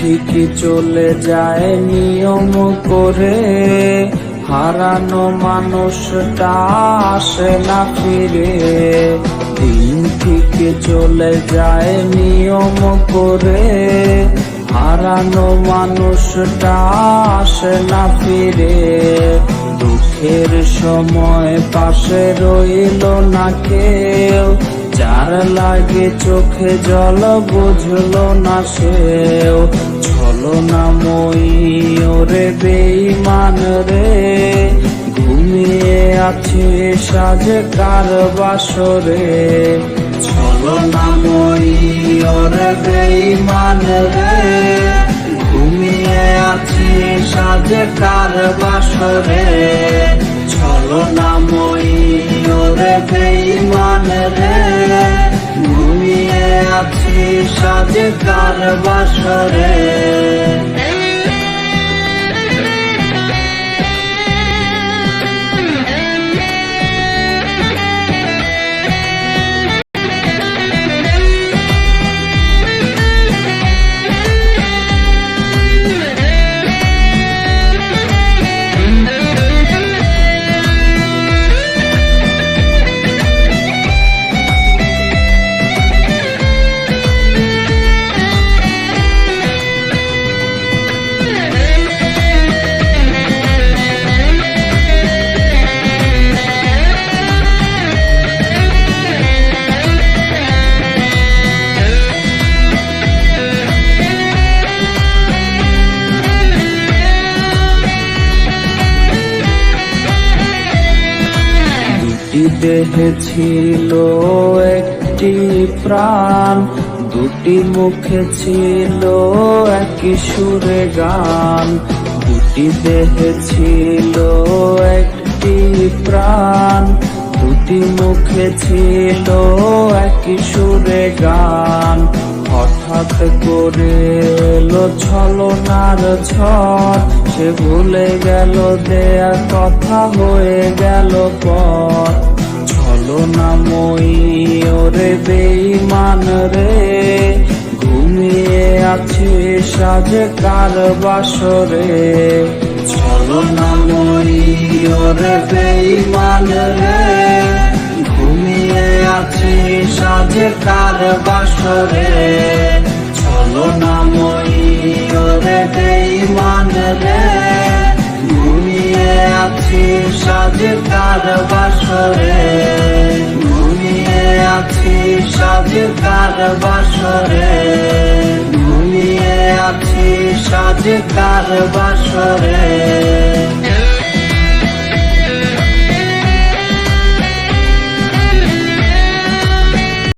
ঠিকই চলে যায় নিয়ম করে, হারানো মানুষটা আসে না ফিরে। দিন ঠিকই চলে যায় নিয়ম করে, হারানো মানুষটা আসে না ফিরে। দুঃখের সময় পাশে রইল না কেউ, যার লাগে চোখে জল বুঝলো না সেও। ছলনাময়ী ওরে বেঈমান রে, ঘুমিয়ে আছে সাজে কার বাসরে। ছলনাময়ী ওরে বেঈমান রে, ঘুমিয়ে আছে সাজে কার বাসরে। ছলনাময়ী ওরে বেঈমান রে, ঘুমিয়ে আছি সাজে কার বাসরে। দেহে ছিল একটি প্রাণ, দুটি মুখে ছিল একই সুরে গান। দুটি দেহে ছিল একটি প্রাণ, দুটি মুখে ছিল একই সুরে গান। হঠাৎ করে এলো ছলনার ঝড়, সে ভুলে গেল দেয়া কথা হয়ে গেল পর। ছলনাময়ী ওরে বেঈমান রে, ঘুমিয়ে আছে সাজে কার বাসরে। ছলনাময়ী ওরে বেঈমান রে, ঘুমিয়ে আছে সাজে কার বাসরে। ছলনাময়ী ওরে বেঈমান রে, ঘুমিয়ে আছি সাজে কার বাসরে। ঘুমিয়ে আছি সাজে কার বাসরে। ঘুমিয়ে আছি সাজে কার বাসরে।